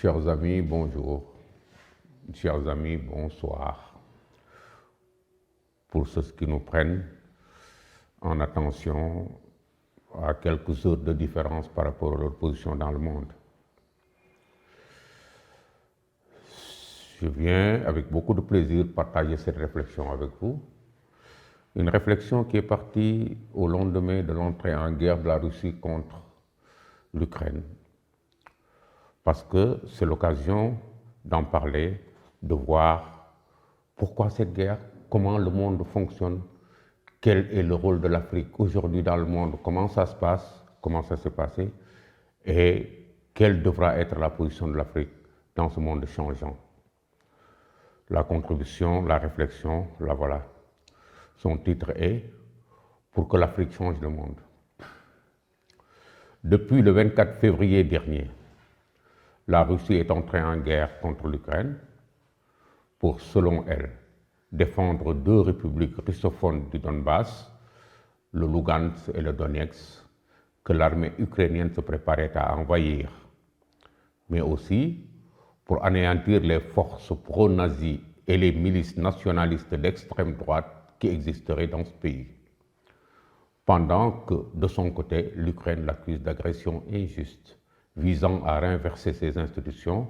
Chers amis, bonjour. Chers amis, bonsoir. Pour ceux qui nous prennent en attention à quelques heures de différence par rapport à leur position dans le monde. Je viens avec beaucoup de plaisir partager cette réflexion avec vous. Une réflexion qui est partie au lendemain de l'entrée en guerre de la Russie contre l'Ukraine. Parce que c'est l'occasion d'en parler, de voir pourquoi cette guerre, comment le monde fonctionne, quel est le rôle de l'Afrique aujourd'hui dans le monde, comment ça se passe, comment ça s'est passé et quelle devra être la position de l'Afrique dans ce monde changeant. La contribution, la réflexion, la voilà. Son titre est « Pour que l'Afrique change le monde ». Depuis le 24 février dernier, la Russie est entrée en guerre contre l'Ukraine pour, selon elle, défendre deux républiques russophones du Donbass, le Lugansk et le Donetsk, que l'armée ukrainienne se préparait à envahir, mais aussi pour anéantir les forces pro-nazies et les milices nationalistes d'extrême droite qui existeraient dans ce pays. Pendant que, de son côté, l'Ukraine l'accuse d'agression injuste, visant à renverser ses institutions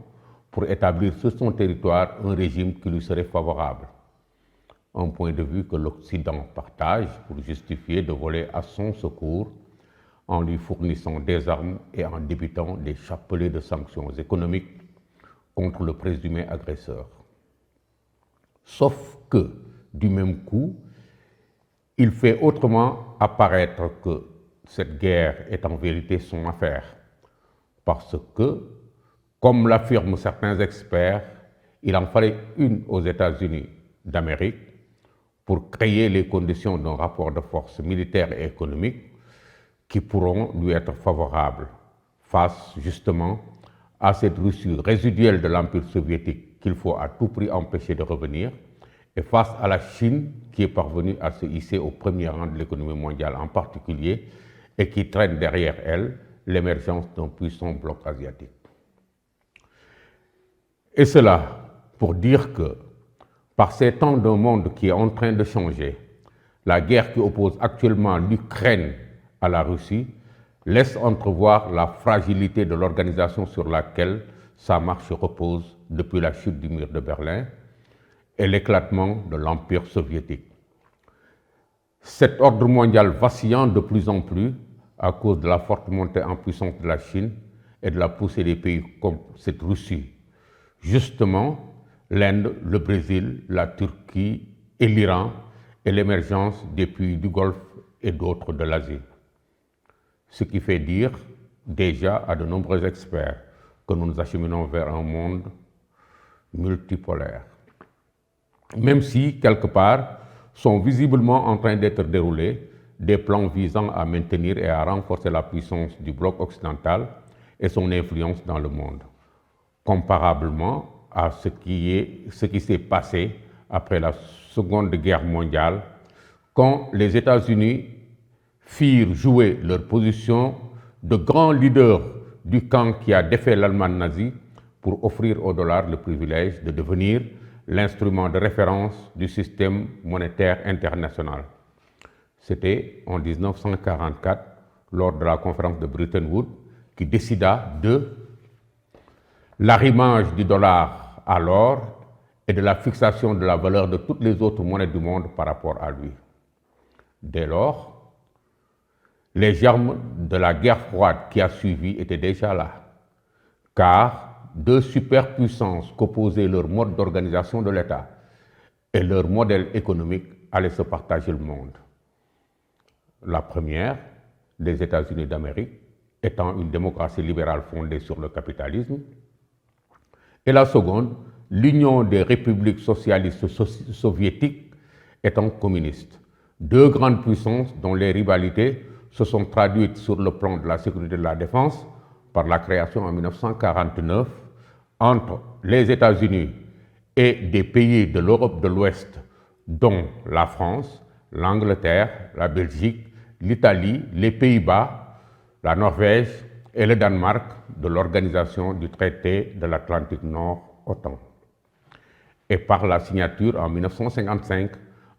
pour établir sur son territoire un régime qui lui serait favorable. Un point de vue que l'Occident partage pour justifier de voler à son secours en lui fournissant des armes et en débutant des chapelets de sanctions économiques contre le présumé agresseur. Sauf que, du même coup, il fait autrement apparaître que cette guerre est en vérité son affaire. Parce que, comme l'affirment certains experts, il en fallait une aux États-Unis d'Amérique pour créer les conditions d'un rapport de force militaire et économique qui pourront lui être favorables face justement à cette Russie résiduelle de l'Empire soviétique qu'il faut à tout prix empêcher de revenir et face à la Chine qui est parvenue à se hisser au premier rang de l'économie mondiale en particulier et qui traîne derrière elle l'émergence d'un puissant bloc asiatique. Et cela pour dire que, par ces temps d'un monde qui est en train de changer, la guerre qui oppose actuellement l'Ukraine à la Russie laisse entrevoir la fragilité de l'organisation sur laquelle sa marche repose depuis la chute du mur de Berlin et l'éclatement de l'Empire soviétique. Cet ordre mondial vacillant de plus en plus à cause de la forte montée en puissance de la Chine et de la poussée des pays comme cette Russie. Justement, l'Inde, le Brésil, la Turquie et l'Iran et l'émergence des pays du Golfe et d'autres de l'Asie. Ce qui fait dire déjà à de nombreux experts que nous nous acheminons vers un monde multipolaire. Même si, quelque part, sont visiblement en train d'être déroulés des plans visant à maintenir et à renforcer la puissance du bloc occidental et son influence dans le monde, comparablement à ce qui s'est passé après la Seconde Guerre mondiale, quand les États-Unis firent jouer leur position de grands leaders du camp qui a défait l'Allemagne nazie pour offrir au dollar le privilège de devenir l'instrument de référence du système monétaire international. C'était en 1944, lors de la conférence de Bretton Woods, qui décida de l'arrimage du dollar à l'or et de la fixation de la valeur de toutes les autres monnaies du monde par rapport à lui. Dès lors, les germes de la guerre froide qui a suivi étaient déjà là, car deux superpuissances qu'opposaient leur mode d'organisation de l'État et leur modèle économique allaient se partager le monde. La première, les États-Unis d'Amérique, étant une démocratie libérale fondée sur le capitalisme, et la seconde, l'Union des républiques socialistes soviétiques étant communiste. Deux grandes puissances dont les rivalités se sont traduites sur le plan de la sécurité et de la défense par la création en 1949 entre les États-Unis et des pays de l'Europe de l'Ouest, dont la France, l'Angleterre, la Belgique, l'Italie, les Pays-Bas, la Norvège et le Danemark de l'Organisation du traité de l'Atlantique Nord, OTAN. Et par la signature en 1955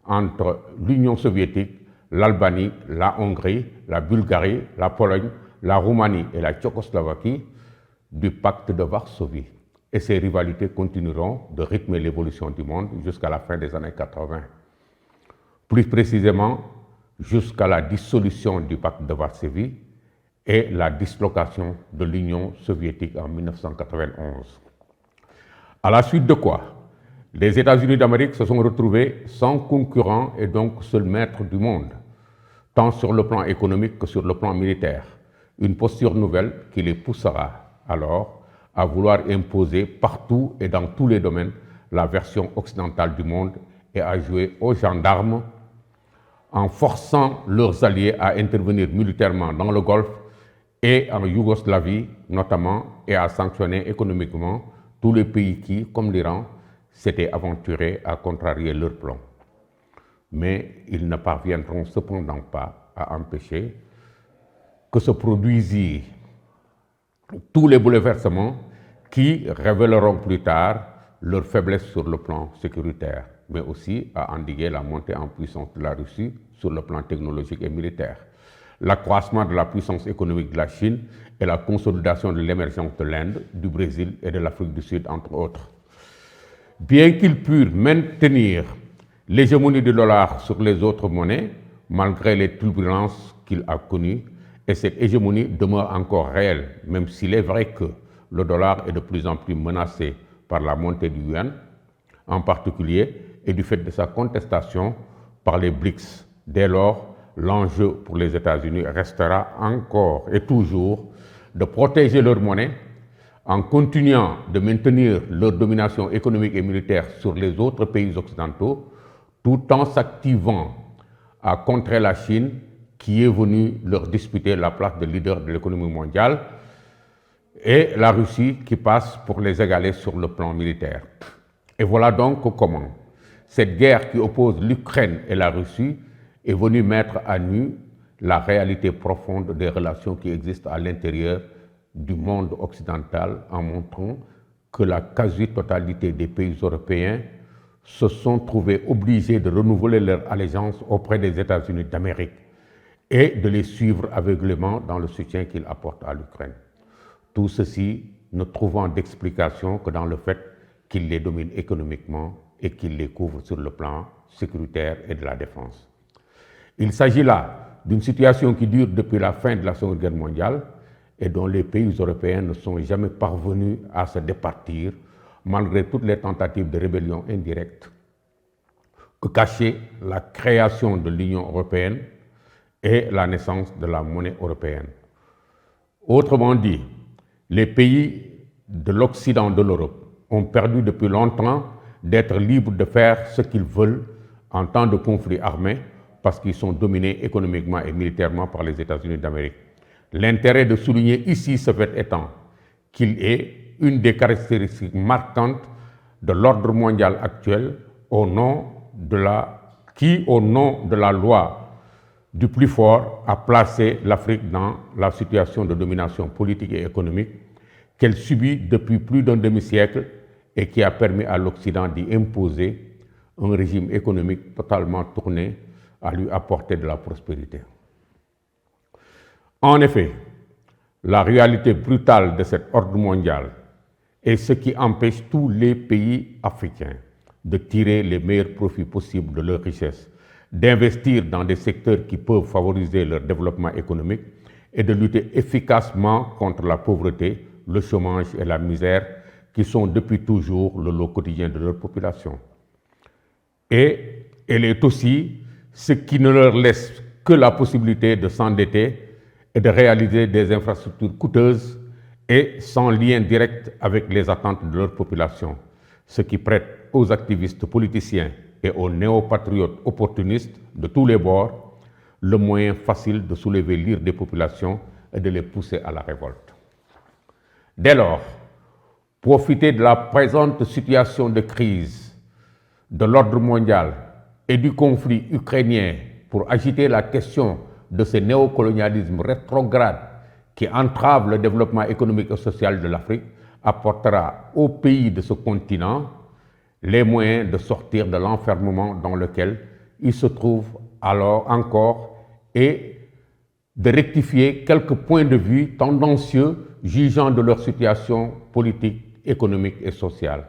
entre l'Union soviétique, l'Albanie, la Hongrie, la Bulgarie, la Pologne, la Roumanie et la Tchécoslovaquie du pacte de Varsovie. Et ces rivalités continueront de rythmer l'évolution du monde jusqu'à la fin des années 80. Plus précisément, jusqu'à la dissolution du pacte de Varsovie et la dislocation de l'Union soviétique en 1991. À la suite de quoi, les États-Unis d'Amérique se sont retrouvés sans concurrent et donc seuls maîtres du monde, tant sur le plan économique que sur le plan militaire, une posture nouvelle qui les poussera alors à vouloir imposer partout et dans tous les domaines la version occidentale du monde et à jouer aux gendarmes en forçant leurs alliés à intervenir militairement dans le Golfe et en Yougoslavie notamment, et à sanctionner économiquement tous les pays qui, comme l'Iran, s'étaient aventurés à contrarier leurs plans. Mais ils ne parviendront cependant pas à empêcher que se produisent tous les bouleversements qui révéleront plus tard leur faiblesse sur le plan sécuritaire, mais aussi à endiguer la montée en puissance de la Russie sur le plan technologique et militaire, l'accroissement de la puissance économique de la Chine et la consolidation de l'émergence de l'Inde, du Brésil et de l'Afrique du Sud, entre autres. Bien qu'ils purent maintenir l'hégémonie du dollar sur les autres monnaies, malgré les turbulences qu'il a connues, et cette hégémonie demeure encore réelle, même s'il est vrai que le dollar est de plus en plus menacé par la montée du yuan, en particulier, et du fait de sa contestation par les BRICS. Dès lors, l'enjeu pour les États-Unis restera encore et toujours de protéger leur monnaie en continuant de maintenir leur domination économique et militaire sur les autres pays occidentaux, tout en s'activant à contrer la Chine qui est venue leur disputer la place de leader de l'économie mondiale et la Russie qui passe pour les égaler sur le plan militaire. Et voilà donc comment cette guerre qui oppose l'Ukraine et la Russie est venue mettre à nu la réalité profonde des relations qui existent à l'intérieur du monde occidental en montrant que la quasi-totalité des pays européens se sont trouvés obligés de renouveler leur allégeance auprès des États-Unis d'Amérique et de les suivre aveuglément dans le soutien qu'ils apportent à l'Ukraine. Tout ceci ne trouvant d'explication que dans le fait qu'ils les dominent économiquement et qu'ils les couvrent sur le plan sécuritaire et de la défense. Il s'agit là d'une situation qui dure depuis la fin de la Seconde Guerre mondiale et dont les pays européens ne sont jamais parvenus à se départir malgré toutes les tentatives de rébellion indirecte que cachait la création de l'Union européenne et la naissance de la monnaie européenne. Autrement dit, les pays de l'Occident de l'Europe ont perdu depuis longtemps d'être libres de faire ce qu'ils veulent en temps de conflit armé parce qu'ils sont dominés économiquement et militairement par les États-Unis d'Amérique. L'intérêt de souligner ici ce fait étant qu'il est une des caractéristiques marquantes de l'ordre mondial actuel au nom de la loi du plus fort a placé l'Afrique dans la situation de domination politique et économique qu'elle subit depuis plus d'un demi-siècle et qui a permis à l'Occident d'y imposer un régime économique totalement tourné à lui apporter de la prospérité. En effet, la réalité brutale de cet ordre mondial est ce qui empêche tous les pays africains de tirer les meilleurs profits possibles de leurs richesses, d'investir dans des secteurs qui peuvent favoriser leur développement économique et de lutter efficacement contre la pauvreté, le chômage et la misère qui sont depuis toujours le lot quotidien de leur population. Et elle est aussi ce qui ne leur laisse que la possibilité de s'endetter et de réaliser des infrastructures coûteuses et sans lien direct avec les attentes de leur population, ce qui prête aux activistes politiciens et aux néopatriotes opportunistes de tous les bords le moyen facile de soulever l'ire des populations et de les pousser à la révolte. Dès lors, profiter de la présente situation de crise de l'ordre mondial et du conflit ukrainien pour agiter la question de ce néocolonialisme rétrograde qui entrave le développement économique et social de l'Afrique apportera aux pays de ce continent les moyens de sortir de l'enfermement dans lequel ils se trouvent alors encore et de rectifier quelques points de vue tendancieux jugeant de leur situation politique, économique et sociale.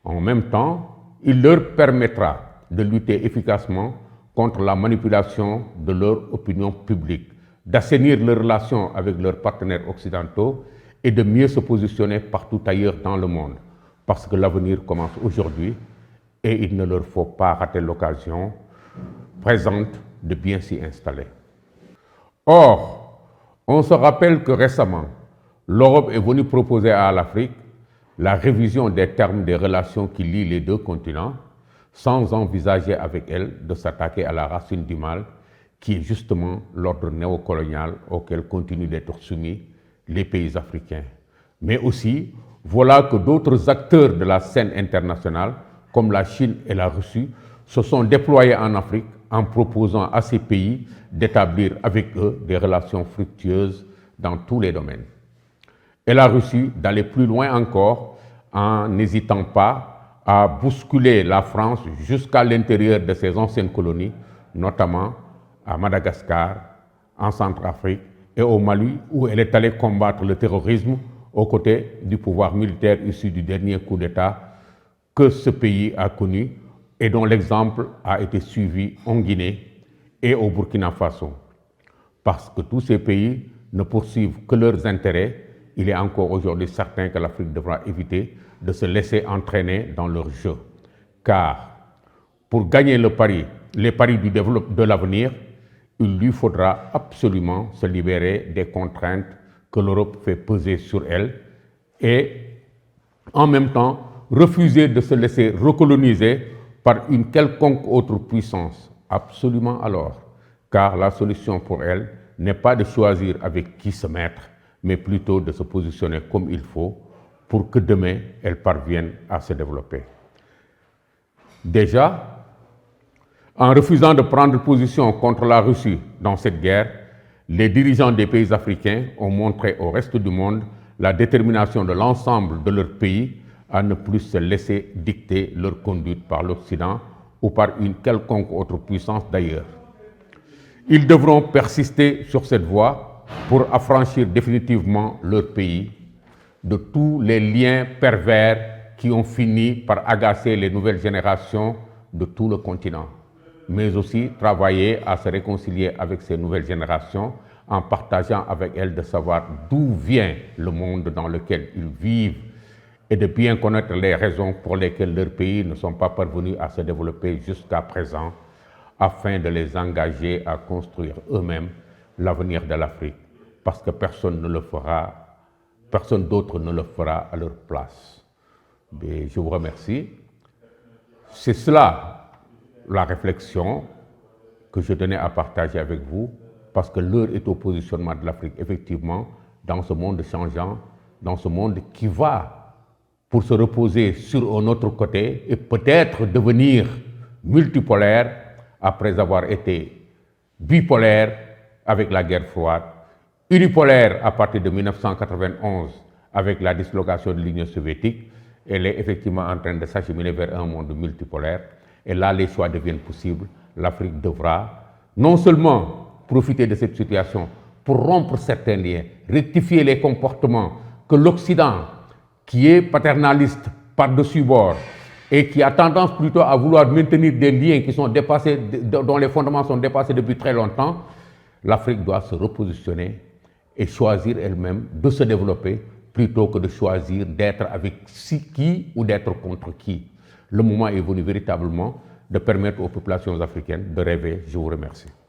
En même temps, il leur permettra de lutter efficacement contre la manipulation de leur opinion publique, d'assainir leurs relations avec leurs partenaires occidentaux et de mieux se positionner partout ailleurs dans le monde, parce que l'avenir commence aujourd'hui et il ne leur faut pas rater l'occasion présente de bien s'y installer. Or, on se rappelle que récemment, l'Europe est venue proposer à l'Afrique la révision des termes des relations qui lient les deux continents, sans envisager avec elle de s'attaquer à la racine du mal, qui est justement l'ordre néocolonial auquel continuent d'être soumis les pays africains. Mais aussi, voilà que d'autres acteurs de la scène internationale, comme la Chine et la Russie, se sont déployés en Afrique en proposant à ces pays d'établir avec eux des relations fructueuses dans tous les domaines. Et la Russie d'aller plus loin encore en n'hésitant pas à bousculer la France jusqu'à l'intérieur de ses anciennes colonies, notamment à Madagascar, en Centrafrique et au Mali, où elle est allée combattre le terrorisme aux côtés du pouvoir militaire issu du dernier coup d'État que ce pays a connu et dont l'exemple a été suivi en Guinée et au Burkina Faso. Parce que tous ces pays ne poursuivent que leurs intérêts, il est encore aujourd'hui certain que l'Afrique devra éviter de se laisser entraîner dans leur jeu. Car pour gagner les paris de l'avenir, il lui faudra absolument se libérer des contraintes que l'Europe fait peser sur elle et en même temps refuser de se laisser recoloniser par une quelconque autre puissance. Absolument alors, car la solution pour elle n'est pas de choisir avec qui se mettre, mais plutôt de se positionner comme il faut pour que demain, elle parvienne à se développer. Déjà, en refusant de prendre position contre la Russie dans cette guerre, les dirigeants des pays africains ont montré au reste du monde la détermination de l'ensemble de leur pays à ne plus se laisser dicter leur conduite par l'Occident ou par une quelconque autre puissance d'ailleurs. Ils devront persister sur cette voie pour affranchir définitivement leur pays de tous les liens pervers qui ont fini par agacer les nouvelles générations de tout le continent, mais aussi travailler à se réconcilier avec ces nouvelles générations en partageant avec elles de savoir d'où vient le monde dans lequel ils vivent et de bien connaître les raisons pour lesquelles leurs pays ne sont pas parvenus à se développer jusqu'à présent, afin de les engager à construire eux-mêmes l'avenir de l'Afrique, parce que personne d'autre ne le fera à leur place. Mais je vous remercie. C'est cela la réflexion que je tenais à partager avec vous, parce que l'heure est au positionnement de l'Afrique, effectivement, dans ce monde changeant, dans ce monde qui va pour se reposer sur un autre côté et peut-être devenir multipolaire après avoir été bipolaire avec la guerre froide, unipolaire à partir de 1991 avec la dislocation de l'Union soviétique. Elle est effectivement en train de s'acheminer vers un monde multipolaire. Et là, les choix deviennent possibles. L'Afrique devra non seulement profiter de cette situation pour rompre certains liens, rectifier les comportements que l'Occident, qui est paternaliste par-dessus bord et qui a tendance plutôt à vouloir maintenir des liens qui sont dépassés, dont les fondements sont dépassés depuis très longtemps, l'Afrique doit se repositionner et choisir elle-même de se développer plutôt que de choisir d'être avec qui ou d'être contre qui. Le moment est venu véritablement de permettre aux populations africaines de rêver. Je vous remercie.